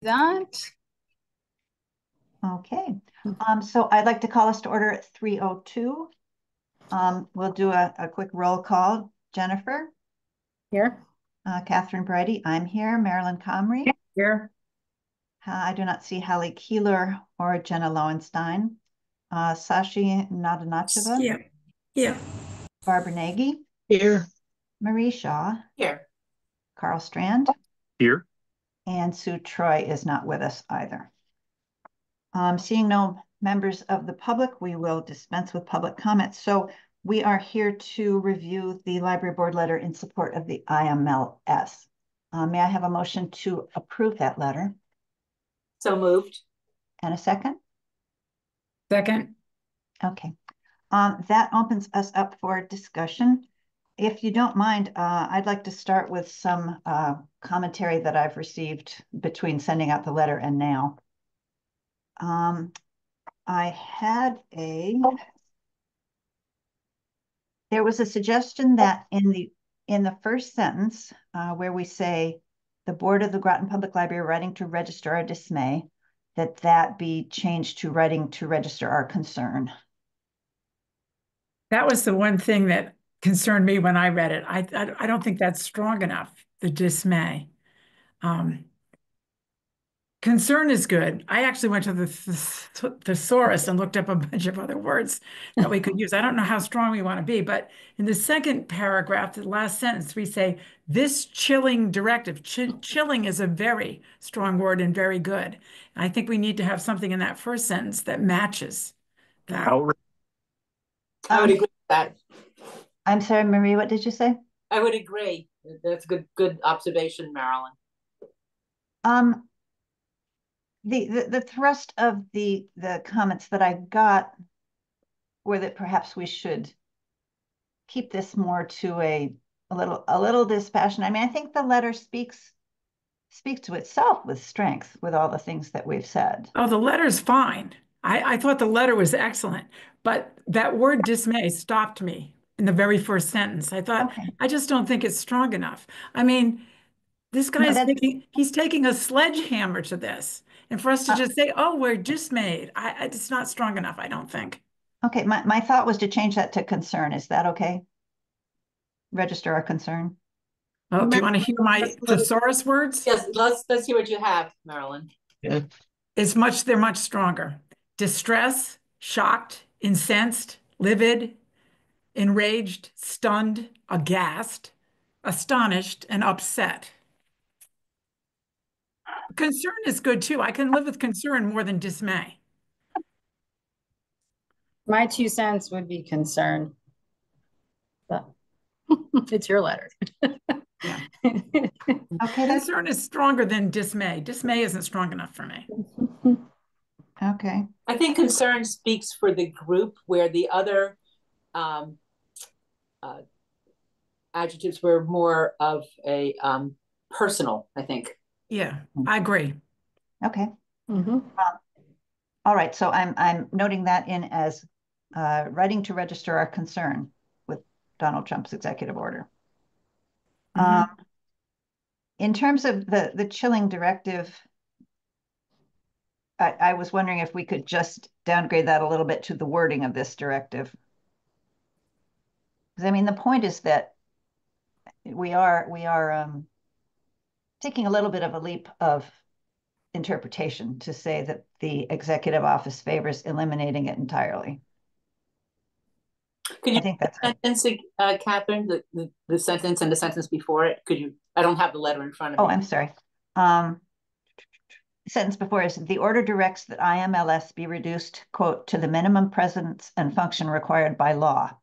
that. Okay, so I'd like to call us to order at 3:02. We'll do a quick roll call. Jennifer? Here. Catherine Brady, I'm here. Marilyn Comrie? Here. I do not see Hallie Keeler or Jenna Lowenstein. Sashi Nadanacheva? Yeah. Yeah. Barbara Nagy? Here. Marie Shaw? Here. Carl Strand? Here. And Sue Troy is not with us either. Seeing no members of the public, we will dispense with public comments. So we are here to review the library board letter in support of the IMLS. May I have a motion to approve that letter? So moved. And a second? Second. Okay. That opens us up for discussion. If you don't mind, I'd like to start with some commentary that I've received between sending out the letter and now. There was a suggestion that in the first sentence where we say the board of the Groton Public Library writing to register our dismay, that be changed to writing to register our concern. That was the one thing that concerned me when I read it. I don't think that's strong enough, the dismay. Concern is good. I actually went to the thesaurus and looked up a bunch of other words that we could use. I don't know how strong we want to be, but in the second paragraph, the last sentence, we say, this chilling directive. Chilling is a very strong word and very good. And I think we need to have something in that first sentence that matches that. I would agree with that. I'm sorry, Marie, what did you say? I would agree. That's good observation, Marilyn. The thrust of the comments that I got were that perhaps we should keep this more to a little dispassionate. I mean, I think the letter speaks to itself with strength with all the things that we've said. Oh, the letter's fine. I thought the letter was excellent, but that word dismay stopped me in the very first sentence. I thought, okay. I just don't think it's strong enough. I mean, this guy's he's taking a sledgehammer to this. And for us to just say, oh, we're dismayed, it's not strong enough, I don't think. Okay, my thought was to change that to concern. Is that okay? Register our concern. Oh, do you want to hear my thesaurus words? Yes, let's hear what you have, Marilyn. Yeah. They're much stronger. Distress, shocked, incensed, livid, enraged, stunned, aghast, astonished, and upset. Concern is good too. I can live with concern more than dismay. My 2 cents would be concern. But it's your letter. Yeah. Okay. Concern is stronger than dismay. Dismay isn't strong enough for me. Okay. I think concern speaks for the group, where the other adjectives were more of a personal, I think. Yeah, I agree. Okay. All right. So I'm noting that in as writing to register our concern with Donald Trump's executive order. In terms of the chilling directive, I was wondering if we could just downgrade that a little bit to the wording of this directive. Because I mean, the point is that we are taking a little bit of a leap of interpretation to say that the executive office favors eliminating it entirely. Can you think that's sentence, Catherine, the sentence and the sentence before it? Could you? I don't have the letter in front of me. Oh, I'm sorry. Sentence before is the order directs that IMLS be reduced, quote, to the minimum presence and function required by law.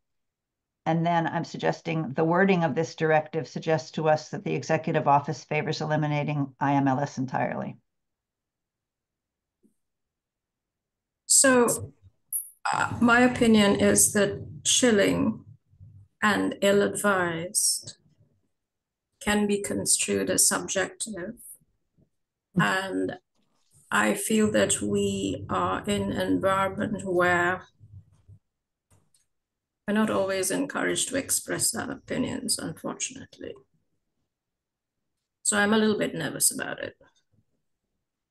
And then I'm suggesting the wording of this directive suggests to us that the executive office favors eliminating IMLS entirely. So my opinion is that chilling and ill-advised can be construed as subjective. And I feel that we are in an environment where we're not always encouraged to express our opinions, unfortunately. So I'm a little bit nervous about it.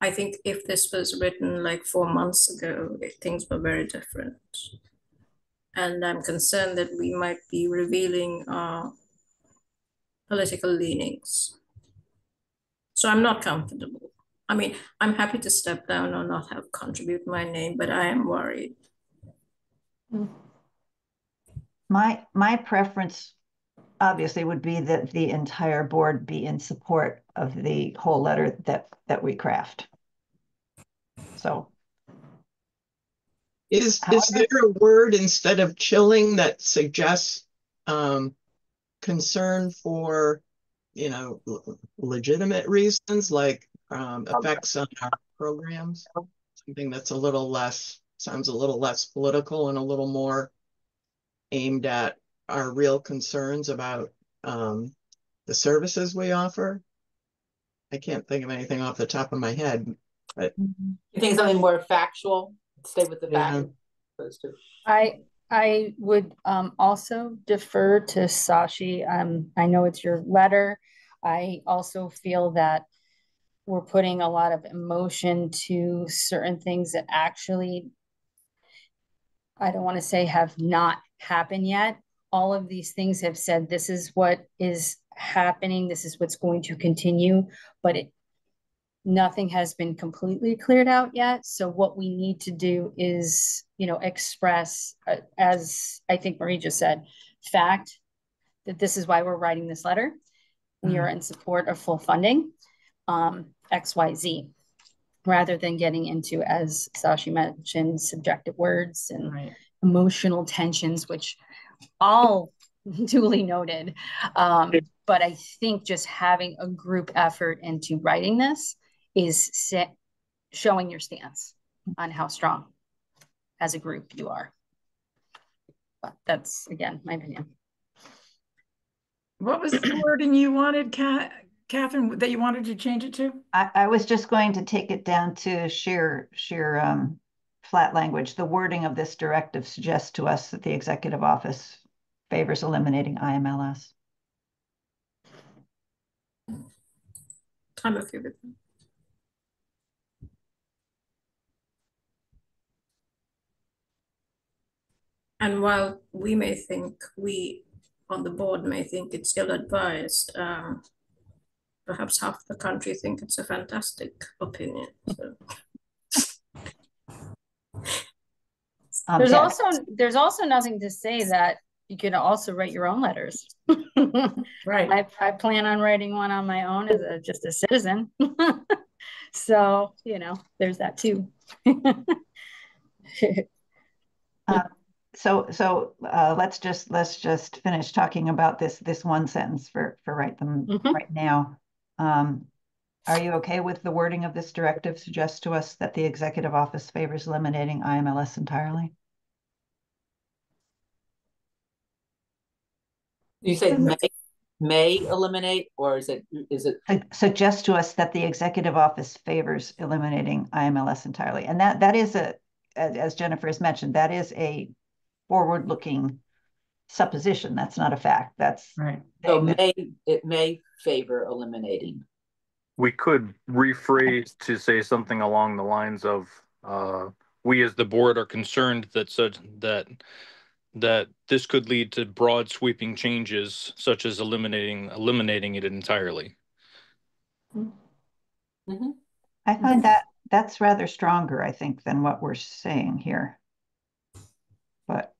I think if this was written like 4 months ago, things were very different. And I'm concerned that we might be revealing our political leanings. So I'm not comfortable. I mean, I'm happy to step down or not have contribute my name, but I am worried. My preference obviously would be that the entire board be in support of the whole letter that we craft. So Is however, there a word instead of chilling that suggests concern for, you know, legitimate reasons like effects on our programs? Something that's a little less, sounds a little less political and a little more aimed at our real concerns about the services we offer. I can't think of anything off the top of my head, but You think something more factual? Stay with the yeah. facts. Opposed to I would also defer to Sashi. I know it's your letter. I also feel that we're putting a lot of emotion to certain things that actually, I don't want to say have not happened yet. All of these things have said this is what is happening, this is what's going to continue, but nothing has been completely cleared out yet. So what we need to do is, express, as I think Marie just said, fact that this is why we're writing this letter. We are in support of full funding, XYZ, rather than getting into, as Sashi mentioned, subjective words and emotional tensions, which all duly noted. But I think just having a group effort into writing this is showing your stance on how strong as a group you are. But that's, again, my opinion. What was the wording you wanted, Catherine, that you wanted to change it to? I was just going to take it down to sheer flat language. The wording of this directive suggests to us that the executive office favors eliminating IMLS. I'm okay with that. And while we on the board may think it's ill-advised, perhaps half the country think it's a fantastic opinion. So. There's also nothing to say that you can also write your own letters. Right. I plan on writing one on my own as just a citizen. So, there's that too. So let's just finish talking about this one sentence for right now. Are you okay with the wording of this directive suggests to us that the executive office favors eliminating IMLS entirely? you say may eliminate, or is it Suggests to us that the executive office favors eliminating IMLS entirely, and that is as Jennifer has mentioned, that is a forward-looking supposition. That's not a fact. That's right. So it may favor eliminating. We could rephrase to say something along the lines of, we as the board are concerned that this could lead to broad sweeping changes, such as eliminating it entirely. Mm-hmm. I find that's rather stronger, I think, than what we're saying here. But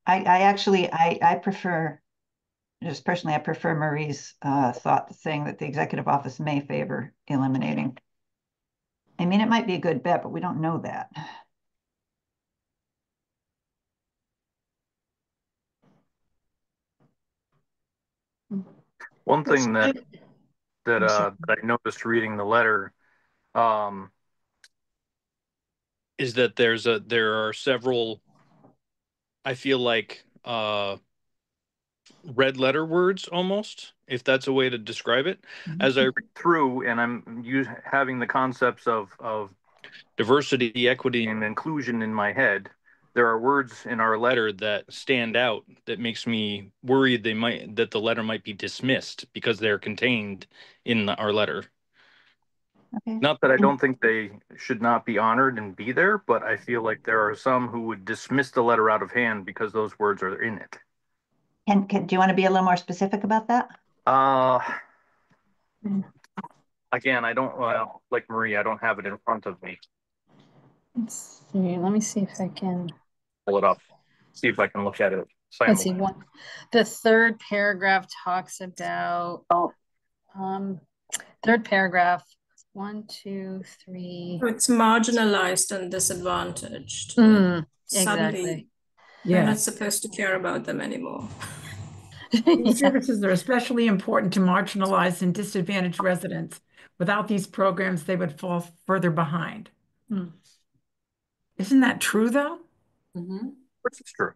I prefer, just personally, I prefer Marie's thought, saying that the executive office may favor eliminating. I mean, it might be a good bet, but we don't know that. One thing that I noticed reading the letter is that there are several, I feel like, red letter words almost, if that's a way to describe it. As I read through and I'm having the concepts of diversity, equity, and inclusion in my head, there are words in our letter that stand out that makes me worried that the letter might be dismissed because they're contained in our letter. Okay. Not that I don't think they should not be honored and be there, but I feel like there are some who would dismiss the letter out of hand because those words are in it. Do you want to be a little more specific about that? Again, I don't, like Marie, I don't have it in front of me. Let's see. Let me see if I can. Pull it up. See if I can look at it. Let's see. The third paragraph talks about. Third paragraph. 1, 2, 3. It's marginalized and disadvantaged. Exactly. Suddenly, we're not supposed to care about them anymore. These services are especially important to marginalized and disadvantaged residents. Without these programs, they would fall further behind. Isn't that true, though? Mm-hmm. It's true.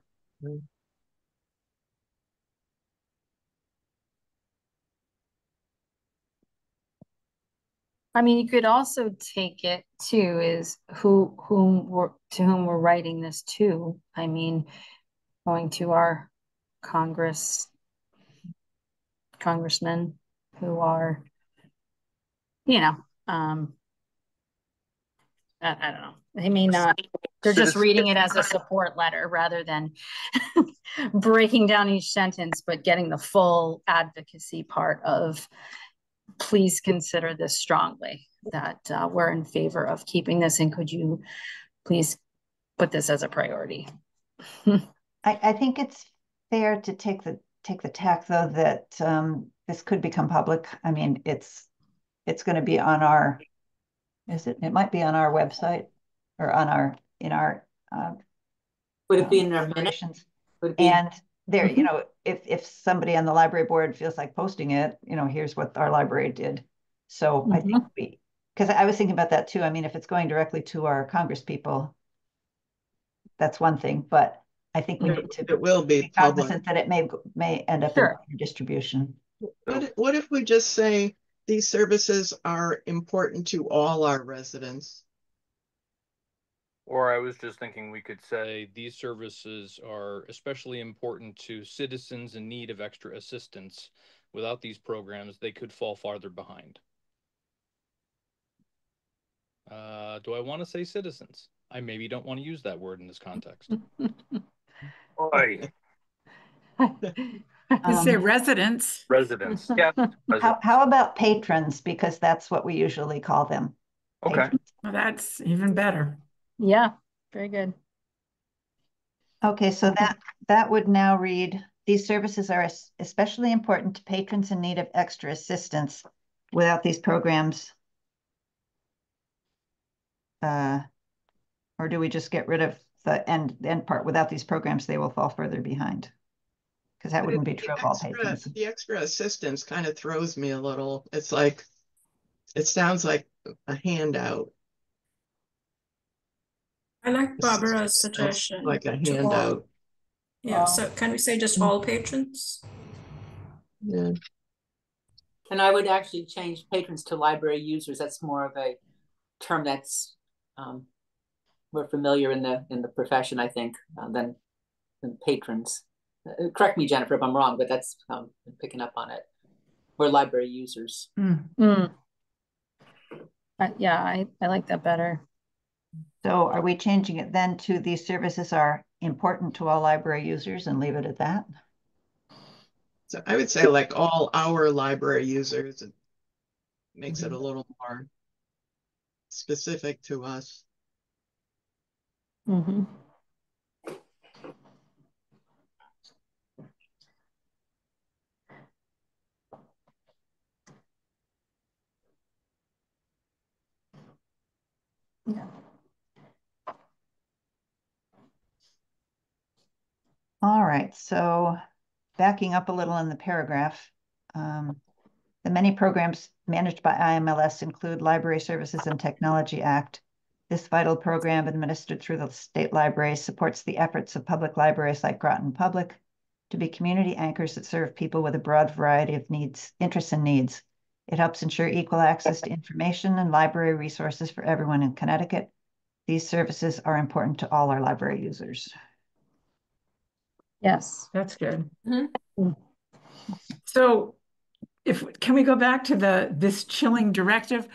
I mean, you could also take it too is to whom we're writing this to. I mean, going to our congressmen who are, I don't know. They may not. They're just reading it as a support letter rather than breaking down each sentence, but getting the full advocacy part of. Please consider this strongly, that we're in favor of keeping this, and could you please put this as a priority? I think it's fair to take the tack, though, that this could become public. I mean, it's going to be on our, it might be on our website or on would it be in our minutes? And there, if somebody on the library board feels like posting it, here's what our library did. So I think because I was thinking about that too. I mean, if it's going directly to our Congress people, that's one thing, but I think we need to it will be cognizant public. that it may end up in distribution. What if we just say these services are important to all our residents? Or I was just thinking we could say these services are especially important to citizens in need of extra assistance. Without these programs, they could fall farther behind. Do I want to say citizens? I maybe don't want to use that word in this context. You say residents. Residents. Yeah. Residents. How about patrons? Because that's what we usually call them. Okay. Patrons. Well, that's even better. Yeah, very good. Okay, so that would now read, these services are especially important to patrons in need of extra assistance. Without these programs, or do we just get rid of the end part? Without these programs, they will fall further behind. Because that wouldn't be true of all patrons. The extra assistance kind of throws me a little. It's like, it sounds like a handout. I like Barbara's suggestion. Like a handout. Yeah, so can we say just all patrons? Yeah. And I would actually change patrons to library users. That's more of a term that's more familiar in the profession, I think, than patrons. Correct me, Jennifer, if I'm wrong, but that's picking up on it. We're library users. Yeah, I like that better. So are we changing it then to these services are important to all library users and leave it at that? So I would say like all our library users. It makes it a little more specific to us. Yeah. All right, so backing up a little in the paragraph, the many programs managed by IMLS include Library Services and Technology Act. This vital program, administered through the state library, supports the efforts of public libraries like Groton Public to be community anchors that serve people with a broad variety of needs, interests and needs. It helps ensure equal access to information and library resources for everyone in Connecticut, These services are important to all our library users. Yes. That's good. Mhm. So can we go back to this chilling directive?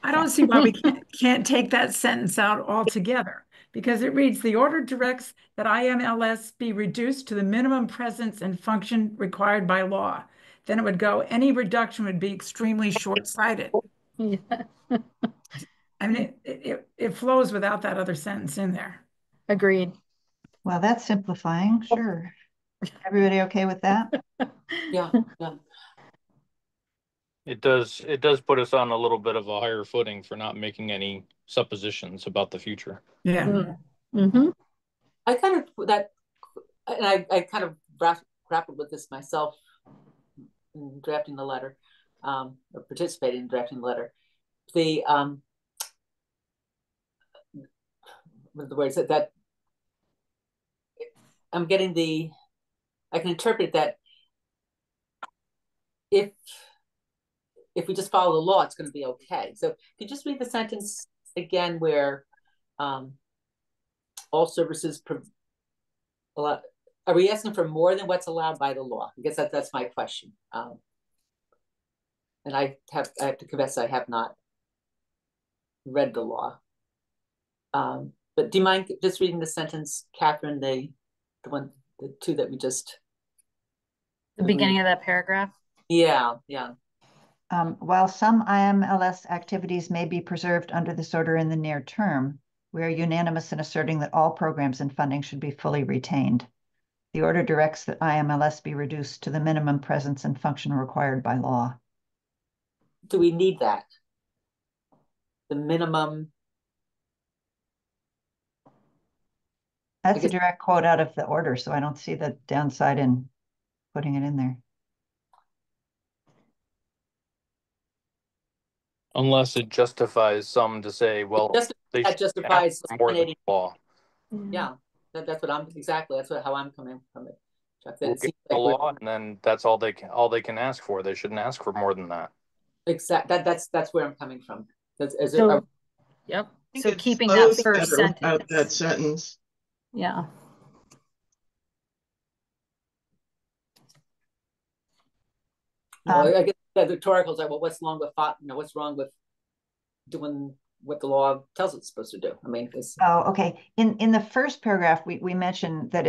I don't see why we can't take that sentence out altogether, because it reads, the order directs that IMLS be reduced to the minimum presence and function required by law. Then it would go, any reduction would be extremely short-sighted. Yeah. I mean, it flows without that other sentence in there. Agreed. Well, that's simplifying, sure. Everybody okay with that? Yeah, yeah. It does put us on a little bit of a higher footing for not making any suppositions about the future. Yeah. Mm-hmm. I kind of and I kind of grappled with this myself in drafting the letter, or participating in drafting the letter. The what are the words that I'm getting I can interpret that if we just follow the law, it's going to be okay. So could you just read the sentence again where all services are we asking for more than what's allowed by the law? I guess that's my question. And I have to confess I have not read the law. But do you mind just reading the sentence, Catherine, the two that we just The beginning of that paragraph? Yeah. While some IMLS activities may be preserved under this order in the near term, we are unanimous in asserting that all programs and funding should be fully retained. The order directs that IMLS be reduced to the minimum presence and function required by law. Do we need that? The minimum? That's a direct quote out of the order, so I don't see the downside in putting it in there. Unless it justifies some to say, well, that justifies more than law. Yeah, that's what how I'm coming from it. We'll get the law, and then that's all they can ask for. They shouldn't ask for more than that. That's where I'm coming from. Yep. So keeping that first sentence. That sentence. Yeah. I guess the rhetorical is like, well, what's wrong with doing what the law tells it's supposed to do? I mean, okay. In the first paragraph, we mentioned that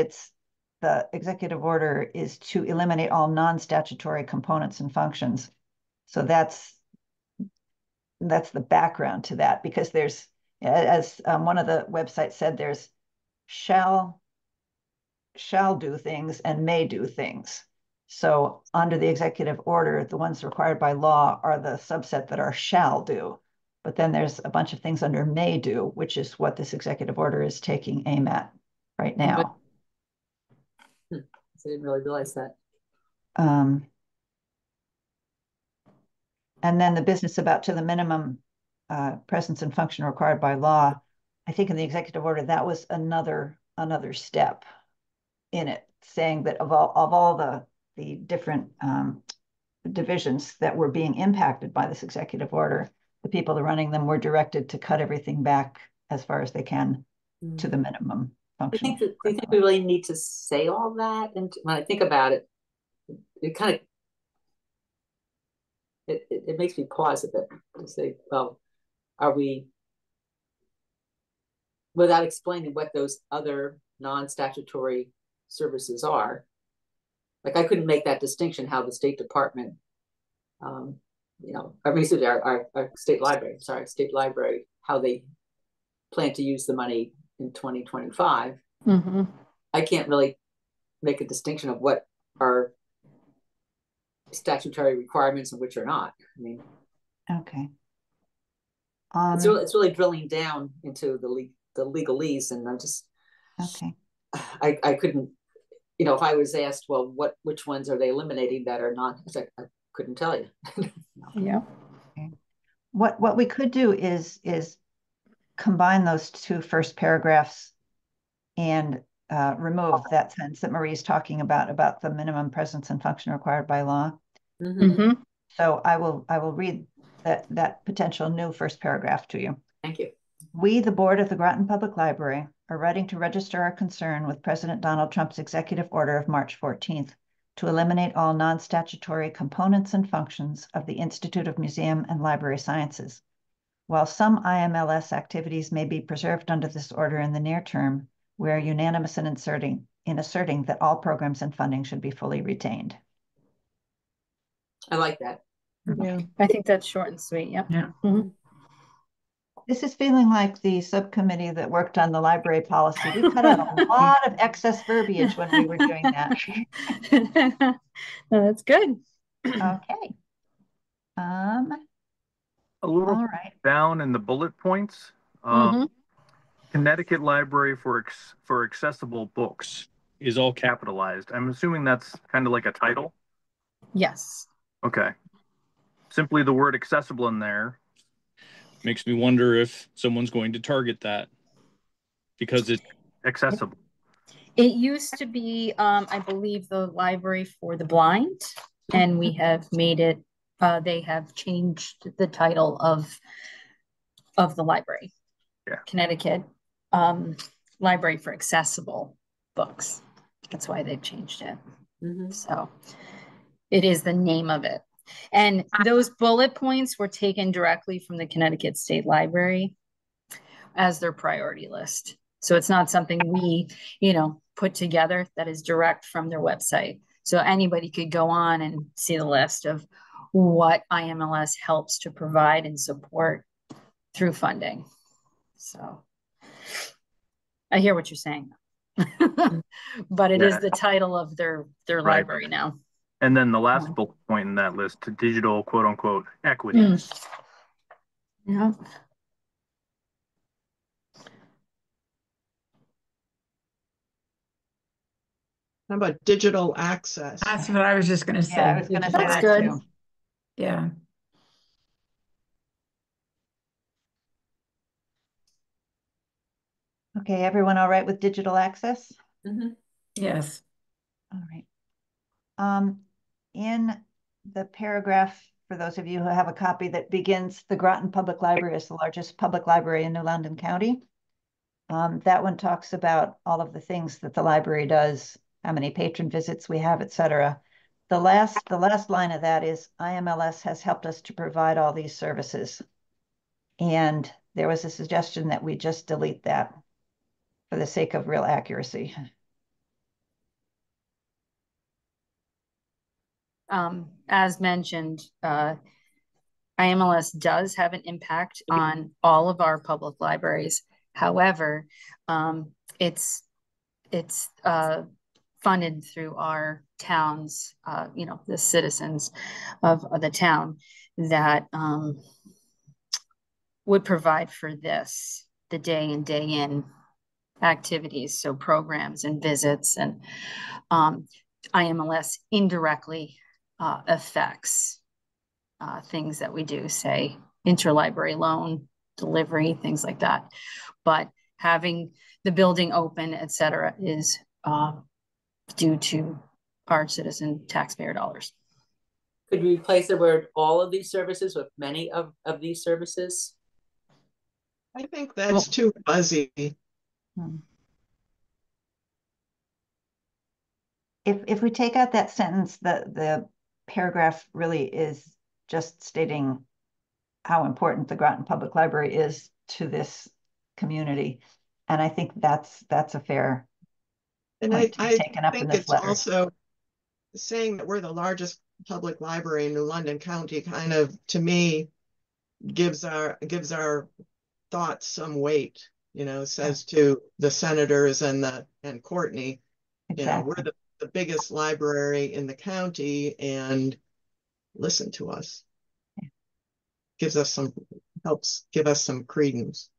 the executive order is to eliminate all non-statutory components and functions. So that's the background to that, because there's, as one of the websites said, there's shall do things and may do things. So under the executive order, the ones required by law are the subset that are shall do. But then there's a bunch of things under may do, which is what this executive order is taking aim at right now. I didn't really realize that. And then the business about to the minimum presence and function required by law, I think in the executive order, that was another step in it, saying that of all the different divisions that were being impacted by this executive order, the people running them were directed to cut everything back as far as they can to the minimum function. Do you think we really need to say all that? And when I think about it, it kind of it makes me pause a bit to say, well, are we, without explaining what those other non-statutory services are, like I couldn't make that distinction how the State Department, our state library, how they plan to use the money in 2025. Mm-hmm. I can't really make a distinction of what are statutory requirements and which are not. I mean, okay. It's really drilling down into the legalese, and I'm just okay. I couldn't, if I was asked, well, which ones are they eliminating that are not? I couldn't tell you. Yeah. Okay. What we could do is combine those two first paragraphs and remove that sentence that Marie's talking about the minimum presence and function required by law. Mm-hmm. So I will read that potential new first paragraph to you. Thank you. We, the board of the Groton Public Library, are writing to register our concern with President Donald Trump's executive order of March 14th to eliminate all non-statutory components and functions of the Institute of Museum and Library Sciences. While some IMLS activities may be preserved under this order in the near term, we are unanimous in asserting that all programs and funding should be fully retained. I like that. Yeah. I think that's short and sweet. Yep. Yeah. Mhm. This is feeling like the subcommittee that worked on the library policy. We cut out a lot of excess verbiage when we were doing that. No, that's good. Okay. A little All right. down in the bullet points. Mhm. Connecticut Library for Accessible Books is all capitalized. I'm assuming that's kind of like a title. Yes. Okay. Simply the word accessible in there. Makes me wonder if someone's going to target that because it's Accessible. It used to be, I believe, the library for the blind, and we have made it, they have changed the title of the library. Yeah. Connecticut Library for Accessible Books. That's why they've changed it. Mm-hmm. So it is the name of it. And those bullet points were taken directly from the Connecticut State Library as their priority list. So it's not something we, put together. That is direct from their website. So anybody could go on and see the list of what IMLS helps to provide and support through funding. So I hear what you're saying, but it is the title of their Right. library now. And then the last bullet point in that list, digital quote unquote equity. Yeah. How about digital access? That's what I was just going to say. Yeah, I was going to say That's that good. too. Yeah. Okay, everyone all right with digital access? Mm-hmm. Yes. All right. In the paragraph, for those of you who have a copy that begins, the Groton Public Library is the largest public library in New London County. That one talks about all of the things that the library does, how many patron visits we have, et cetera. The last line of that is IMLS has helped us to provide all these services. And there was a suggestion that we just delete that for the sake of real accuracy. As mentioned, IMLS does have an impact on all of our public libraries. However, it's funded through our towns, the citizens of the town that would provide for this, the day in, day in activities, so programs and visits, and IMLS indirectly affects things that we do, say interlibrary loan delivery, things like that. But having the building open, et cetera, is due to our citizen taxpayer dollars. Could we replace the word all of these services with many of these services? I think that's too fuzzy. If we take out that sentence, the paragraph really is just stating how important the Groton Public Library is to this community. And I think that's a fair point to be taken up in think this it's letter. also saying that we're the largest public library in New London County kind of, to me, gives our thoughts some weight, says to the senators and Courtney, Exactly. we're the biggest library in the county, and listen to us. Helps give us some credence.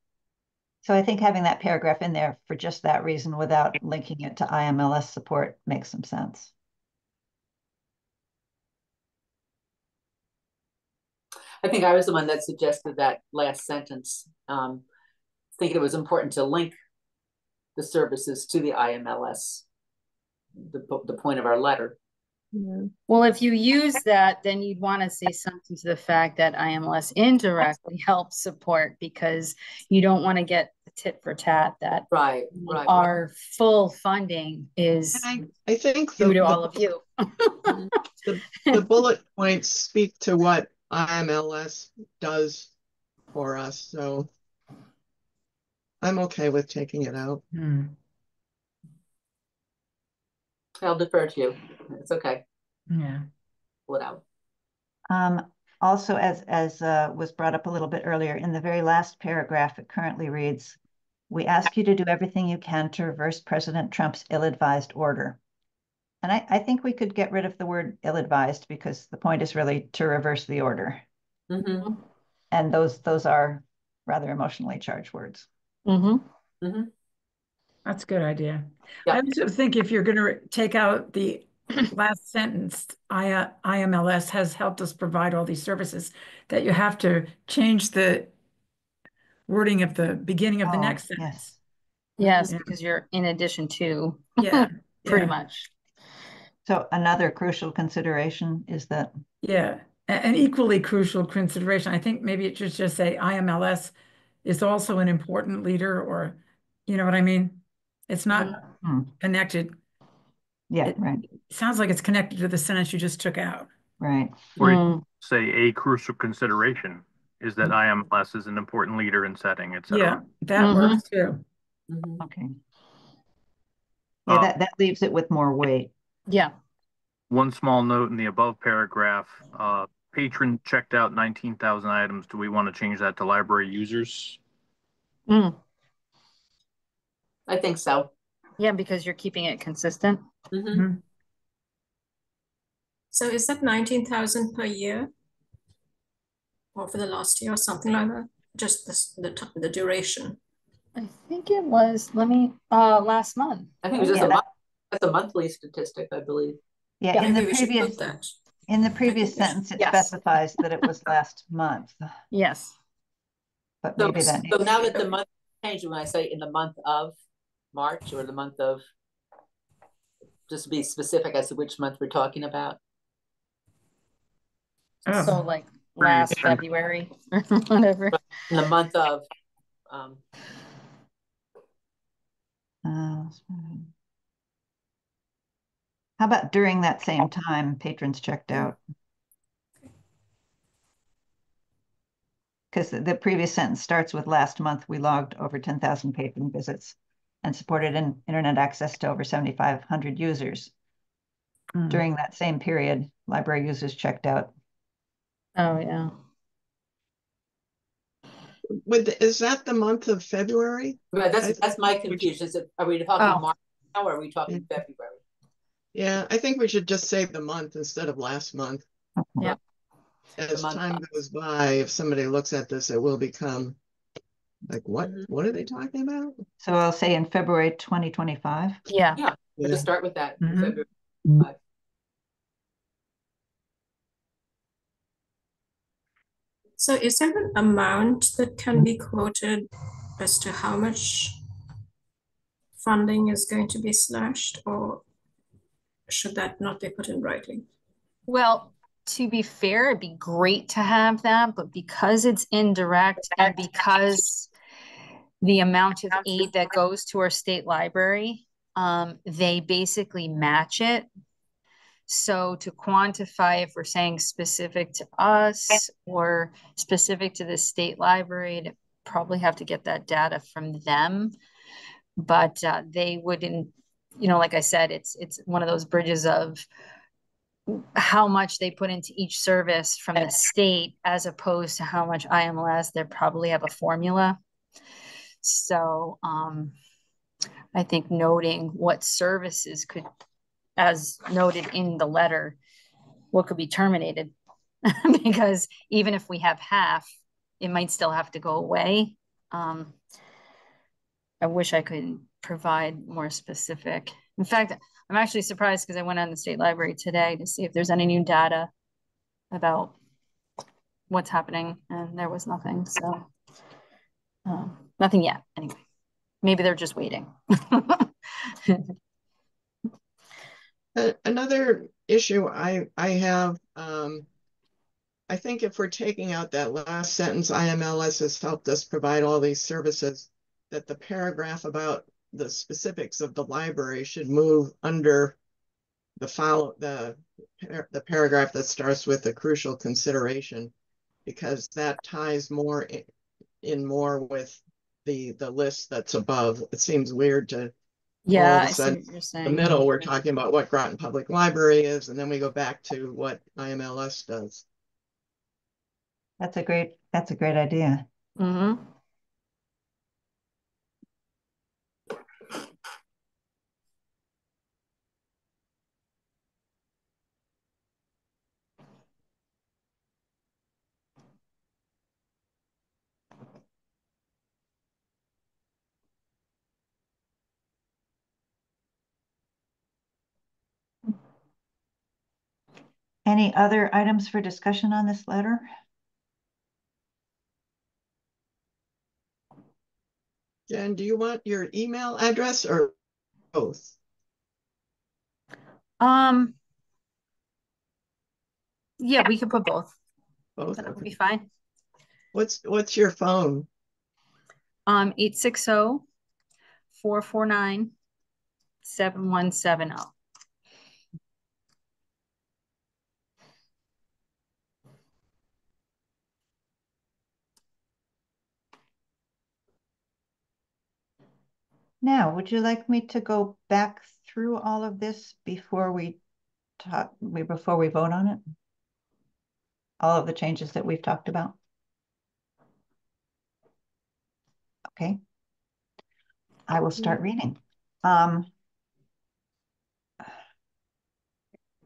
So I think having that paragraph in there for just that reason without linking it to IMLS support makes some sense. I think I was the one that suggested that last sentence, thinking it was important to link the services to the IMLS, the point of our letter. Well, if you use that, then you'd want to say something to the fact that IMLS indirectly helps support, because you don't want to get the tit for tat that Right. our full funding is I think due to all of you. the bullet points speak to what IMLS does for us, so I'm okay with taking it out. I'll defer to you. It's okay. Yeah. Pull it out. Also, as was brought up a little bit earlier, in the very last paragraph, it currently reads, "We ask you to do everything you can to reverse President Trump's ill-advised order." And I think we could get rid of the word ill-advised, because the point is really to reverse the order. Mm-hmm. And those are rather emotionally charged words. Mm-hmm. Mm-hmm. That's a good idea. Yeah. I also think if you're going to take out the last sentence, IMLS has helped us provide all these services, that you have to change the wording of the beginning of the next sentence. Yes, Yeah. because you're in addition to, Yeah. pretty Yeah. much. So another crucial consideration is that, Yeah. An equally crucial consideration, I think maybe it should just say IMLS is also an important leader, or, you know what I mean? It's not connected. yeah, It right, sounds like it's connected to the sentence you just took out. right. Or you say a crucial consideration is that Mm. IMLS is an important leader in setting, Yeah, etc. that works too. Mm-hmm. Okay. Yeah, Um, that leaves it with more weight. Yeah. One small note in the above paragraph, patron checked out 19,000 items. Do we want to change that to library users? Mm. I think so. Yeah, because you're keeping it consistent. Mm-hmm. Mhm. So is that 19,000 per year? Or for the last year or something like that? Just the duration. I think it was, last month. I think it was just a month. That's a monthly statistic, I believe. Yeah, in the Maybe we should previous put that. in the previous sentence, it Yes. specifies that it was last month, Yes. but So, maybe that so needs now that the month changed, when I say in the month of March, or the month of, just to be specific as to which month we're talking about. Oh. So like last February or whatever. In the month of, how about during that same time, patrons checked out? Because the previous sentence starts with, last month we logged over 10,000 patron visits and supported internet access to over 7,500 users. During that same period, library users checked out. Oh, yeah. Is that the month of February? right, that's my confusion. Are we talking March now, or are we talking February? Yeah, I think we should just say the month instead of last month. Yeah. As time goes by, if somebody looks at this, it will become like, what are they talking about? So I'll say in February 2025. Yeah. Yeah, we'll just start with that. February 5. So is there an amount that can be quoted as to how much funding is going to be slashed, or should that not be put in writing? Well, to be fair, it'd be great to have that, but because it's indirect and because the amount of aid that goes to our state library, they basically match it. So to quantify if we're saying specific to us or specific to the state library, to probably have to get that data from them. But they wouldn't, like I said, it's one of those bridges of how much they put into each service from the state as opposed to how much IMLS. They probably have a formula. So I think noting what services could, as noted in the letter, what could be terminated, because even if we have half, it might still have to go away. I wish I could provide more specific. In fact, I'm actually surprised because I went on the state library today to see if there's any new data about what's happening, and there was nothing. So nothing yet. Anyway, maybe they're just waiting. Another issue I have, I think if we're taking out that last sentence, IMLS has helped us provide all these services, that the paragraph about the specifics of the library should move under the paragraph that starts with the crucial consideration, because that ties more in more with the list that's above. It seems weird to all Yeah, of a I see sudden what you're the saying. middle, we're talking about what Groton Public Library is, and then we go back to what IMLS does. That's a great idea. Mm-hmm. Any other items for discussion on this letter? Jen, do you want your email address or both? Yeah, we could put both. Both. That would Okay. be fine. What's your phone? 860-449-7170. Now, would you like me to go back through all of this before we vote on it? All of the changes that we've talked about? Okay. I will start reading.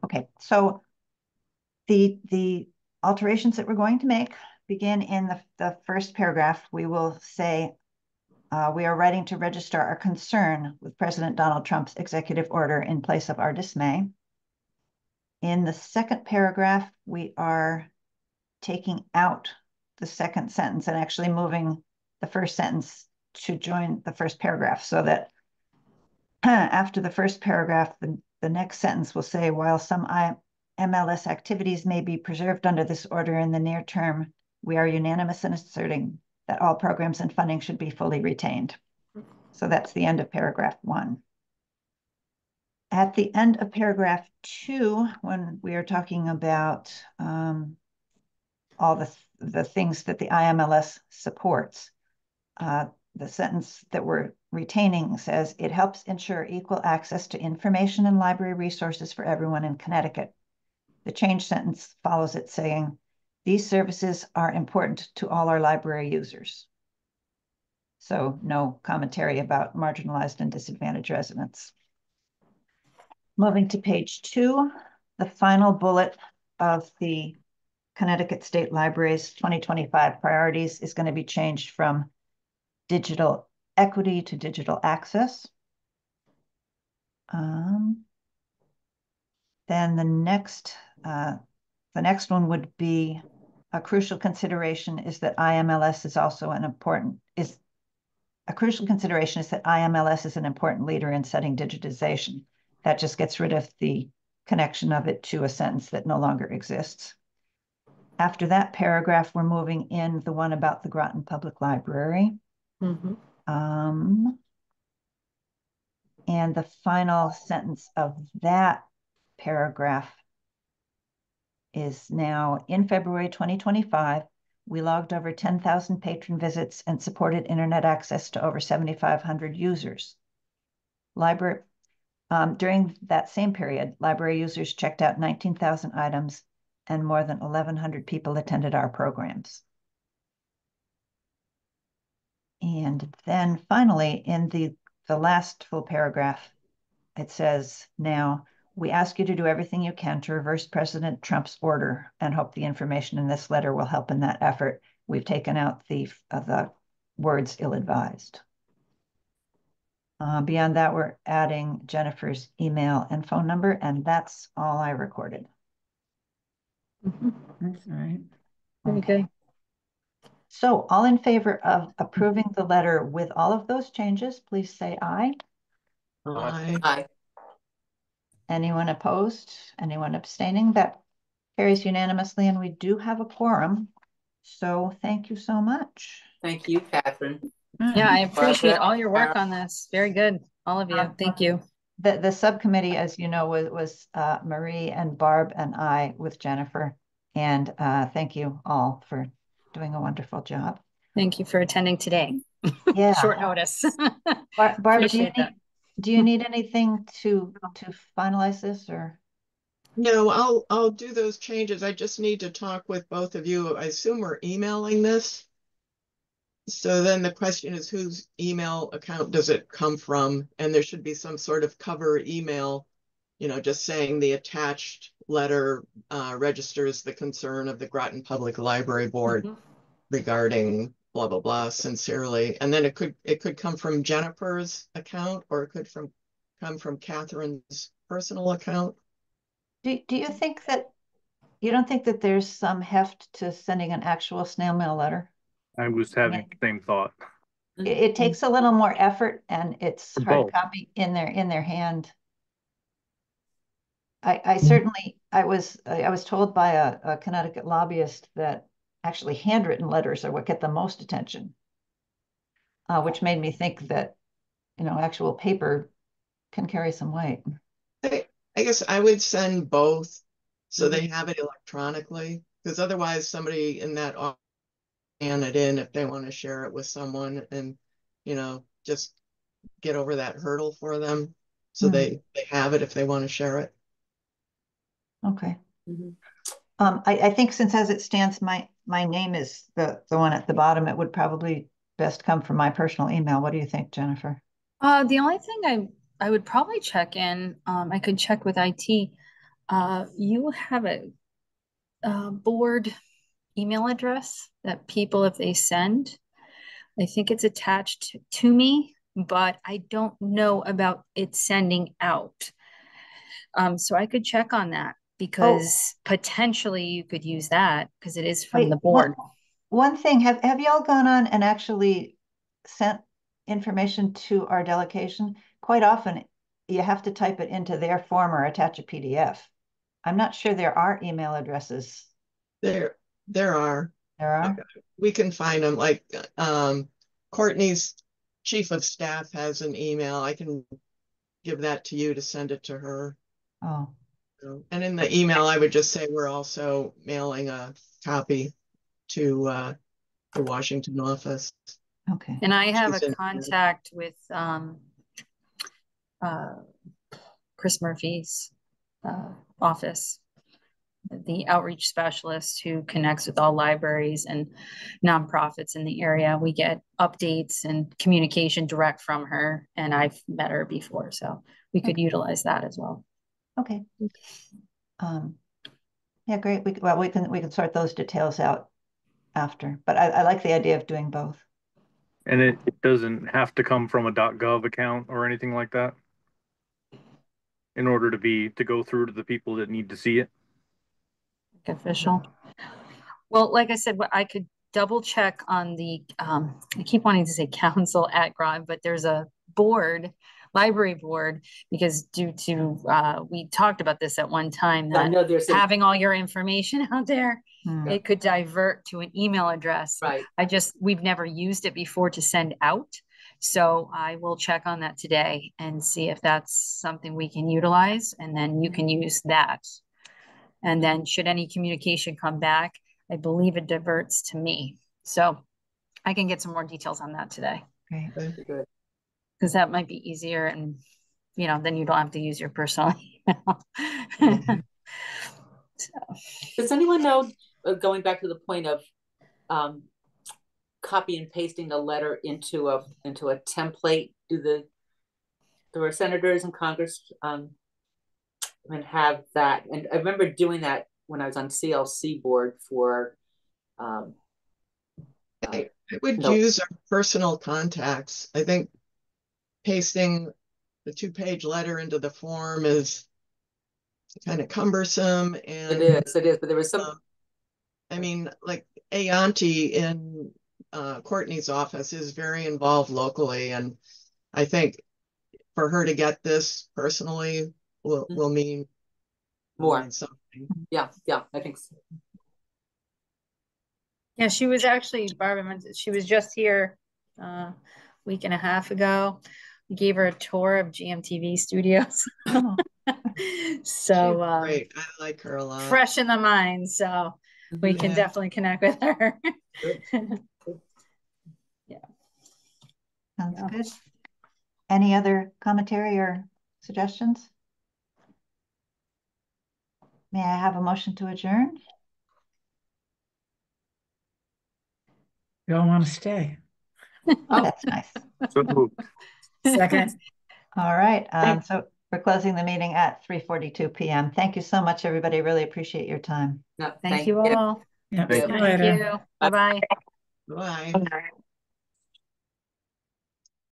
Okay, so the alterations that we're going to make begin in the first paragraph. We will say, we are writing to register our concern with President Donald Trump's executive order in place of our dismay. In the second paragraph, we are taking out the second sentence and actually moving the first sentence to join the first paragraph, so that after the first paragraph, the next sentence will say, while some MLS activities may be preserved under this order in the near term, we are unanimous in asserting that all programs and funding should be fully retained. So that's the end of paragraph 1. At the end of paragraph 2, when we are talking about all the things that the IMLS supports, the sentence that we're retaining says, it helps ensure equal access to information and library resources for everyone in Connecticut. The change sentence follows it saying, these services are important to all our library users. So no commentary about marginalized and disadvantaged residents. Moving to page 2, the final bullet of the Connecticut State Library's 2025 priorities is going to be changed from digital equity to digital access. Then the next one would be, a crucial consideration is that IMLS is also an important leader in setting digitization. That just gets rid of the connection of it to a sentence that no longer exists. After that paragraph, we're moving in the one about the Groton Public Library. Mm-hmm. And the final sentence of that paragraph is now, in February 2025, we logged over 10,000 patron visits and supported internet access to over 7,500 users. During that same period, library users checked out 19,000 items and more than 1,100 people attended our programs. And then finally, in the last full paragraph, it says, now, we ask you to do everything you can to reverse President Trump's order and hope the information in this letter will help in that effort. We've taken out the words ill-advised. Beyond that, we're adding Jennifer's email and phone number, and that's all I recorded. Mm-hmm. That's all right. Very good. So all in favor of approving the letter with all of those changes, please say aye. Aye. Aye. Anyone opposed? Anyone abstaining? That carries unanimously, and we do have a quorum. So thank you so much. Thank you, Catherine. Yeah, I appreciate Barbara, all your work on this. Very good. All of you. Thank you. The subcommittee, as you know, was Marie and Barb and I with Jennifer. And thank you all for doing a wonderful job. Thank you for attending today. Yeah. Short notice. Barb, do you that. need anything to finalize this, or? No, I'll do those changes. I just need to talk with both of you. I assume we're emailing this. So then the question is, whose email account does it come from? And there should be some sort of cover email, just saying the attached letter registers the concern of the Groton Public Library Board regarding blah, blah, blah, sincerely. And then it could come from Jennifer's account, or it could come from Catherine's personal account. Do you think that you don't think that there's some heft to sending an actual snail mail letter? I was having the same thought. It takes a little more effort, and it's hard Both. copy in their hand. I certainly I was told by a Connecticut lobbyist that actually handwritten letters are what get the most attention, which made me think that actual paper can carry some weight. I guess I would send both so they have it electronically, because otherwise somebody in that office scan it in if they want to share it with someone, and just get over that hurdle for them, so they have it if they want to share it. Okay. I think since as it stands, my name is the one at the bottom, it would probably best come from my personal email. What do you think, Jennifer? The only thing I would probably check in, I could check with IT. You have a board email address that people, if they send, I think it's attached to me, but I don't know about it sending out. So I could check on that, because potentially you could use that because it is from the board. One thing, have y'all gone on and actually sent information to our delegation? Quite often you have to type it into their form or attach a PDF. I'm not sure there are email addresses. There are. There are? We can find them. Like Courtney's chief of staff has an email. I can give that to you to send it to her. Oh. And in the email, I would just say we're also mailing a copy to the Washington office. Okay. And I have a contact with Chris Murphy's office, the outreach specialist who connects with all libraries and nonprofits in the area. We get updates and communication direct from her, and I've met her before, so we could utilize that as well. Okay. Yeah, great. We can sort those details out after, but I like the idea of doing both. And it doesn't have to come from a .gov account or anything like that in order to go through to the people that need to see it. Official. Well, like I said, I could double check on the I keep wanting to say council at Groton, but there's a board, library board, because due to we talked about this at one time, that having all your information out there, it could divert to an email address. Right. We've never used it before to send out. So I will check on that today and see if that's something we can utilize, and then you can use that. And then should any communication come back, I believe it diverts to me. So I can get some more details on that today. Great. Good. Because that might be easier, and then you don't have to use your personal email. Does anyone know, going back to the point of copy and pasting a letter into a template, do our senators and Congress and have that? And I remember doing that when I was on CLC board for I would use our personal contacts. I think pasting the 2-page letter into the form is kind of cumbersome, and it is, but there was some like Ayanti in Courtney's office is very involved locally, and I think for her to get this personally will mean More. something. Yeah, I think so. Yeah, she was actually, Barbara, she was just here a week and a half ago. We gave her a tour of GMTV studios. Oh, So Great. I like her a lot. fresh in the mind, so we can Yeah. definitely connect with her. sounds Yeah. good. Any other commentary or suggestions? May I have a motion to adjourn? We all want to stay. Oh. That's nice. So moved. Second. All right, so we're closing the meeting at 3:42 p.m. Thank you so much, everybody. Really appreciate your time. No, Thank you all. Yeah, Thank see you you. Thank later. you. Bye-bye. Bye.